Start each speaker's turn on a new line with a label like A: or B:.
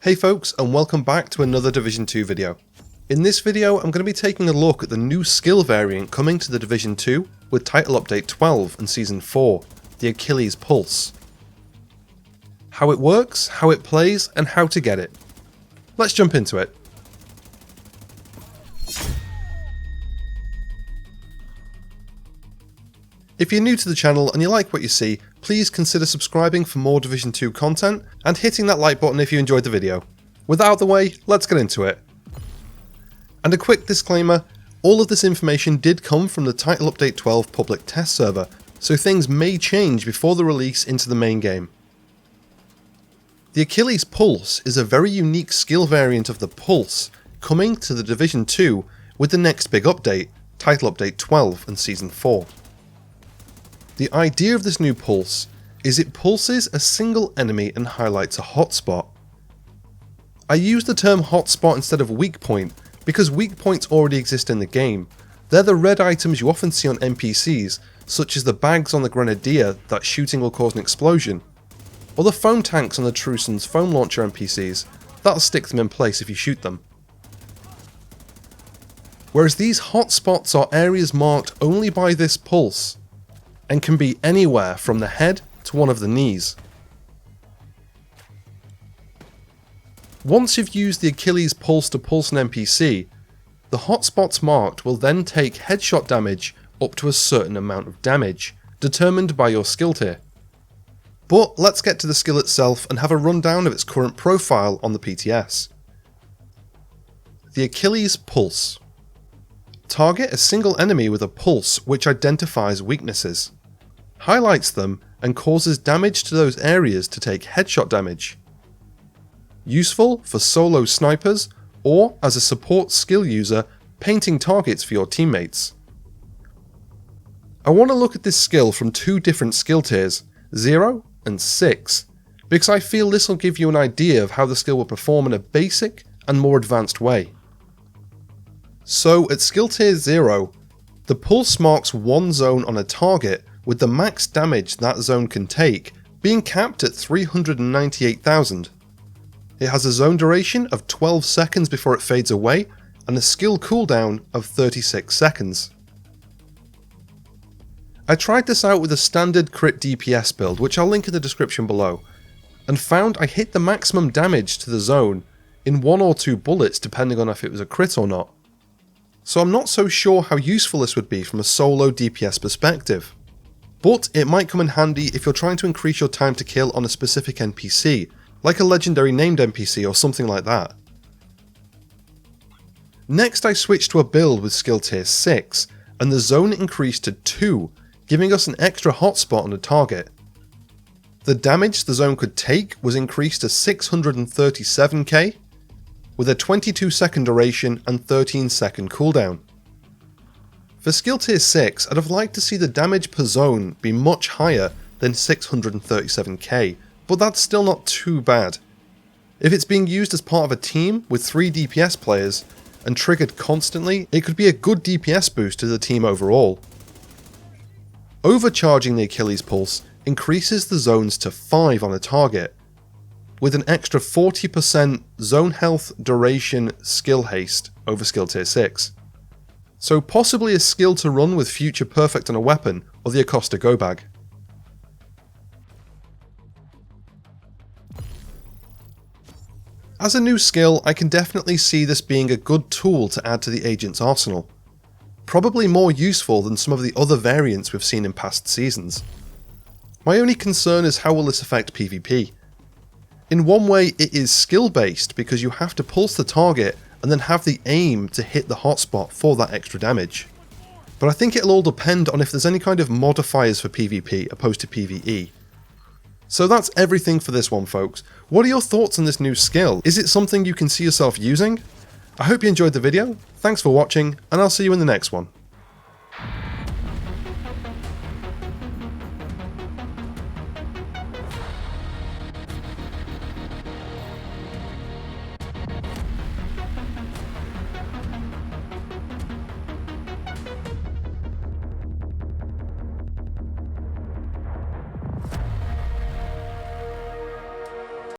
A: Hey folks, and welcome back to another Division 2 video. In this video I'm going to be taking a look at the new skill variant coming to the Division 2 with Title Update 12 and Season 4, the Achilles Pulse. How it works, how it plays, and how to get it. Let's jump into it. If you're new to the channel and you like what you see, please consider subscribing for more Division 2 content and hitting that like button if you enjoyed the video. With that out of the way, let's get into it. And a quick disclaimer, all of this information did come from the Title Update 12 public test server, so things may change before the release into the main game. The Achilles Pulse is a very unique skill variant of the Pulse, coming to the Division 2 with the next big update, Title Update 12 and Season 4. The idea of this new pulse is it pulses a single enemy and highlights a hotspot. I use the term hotspot instead of weak point because weak points already exist in the game. They're the red items you often see on NPCs, such as the bags on the Grenadier that shooting will cause an explosion, or the foam tanks on the Trucen's foam launcher NPCs, that'll stick them in place if you shoot them. Whereas these hotspots are areas marked only by this pulse, and can be anywhere from the head to one of the knees. Once you've used the Achilles Pulse to pulse an NPC, the hotspots marked will then take headshot damage up to a certain amount of damage, determined by your skill tier. But let's get to the skill itself and have a rundown of its current profile on the PTS. The Achilles Pulse. Target a single enemy with a pulse which identifies weaknesses, highlights them, and causes damage to those areas to take headshot damage. Useful for solo snipers or as a support skill user painting targets for your teammates. I want to look at this skill from two different skill tiers, 0 and 6, because I feel this will give you an idea of how the skill will perform in a basic and more advanced way. So at skill tier 0, the pulse marks one zone on a target with the max damage that zone can take being capped at 398,000. It has a zone duration of 12 seconds before it fades away and a skill cooldown of 36 seconds. I tried this out with a standard crit DPS build, which I'll link in the description below, and found I hit the maximum damage to the zone in 1 or 2 bullets depending on if it was a crit or not. So I'm not so sure how useful this would be from a solo DPS perspective. But it might come in handy if you're trying to increase your time to kill on a specific NPC, like a legendary named NPC or something like that. Next I switched to a build with skill tier 6, and the zone increased to 2, giving us an extra hotspot on the target. The damage the zone could take was increased to 637k, with a 22 second duration and 13 second cooldown. For skill tier 6, I'd have liked to see the damage per zone be much higher than 637k, but that's still not too bad. If it's being used as part of a team with 3 DPS players and triggered constantly, it could be a good DPS boost to the team overall. Overcharging the Achilles Pulse increases the zones to 5 on a target, with an extra 40% zone health duration skill haste over skill tier 6. So possibly a skill to run with Future Perfect on a weapon or the Acosta Go Bag. As a new skill, I can definitely see this being a good tool to add to the agent's arsenal. Probably more useful than some of the other variants we've seen in past seasons. My only concern is how will this affect PvP. In one way it is skill based because you have to pulse the target and then have the aim to hit the hotspot for that extra damage. But I think it'll all depend on if there's any kind of modifiers for PvP opposed to PvE. So that's everything for this one folks. What are your thoughts on this new skill? Is it something you can see yourself using? I hope you enjoyed the video, thanks for watching, and I'll see you in the next one.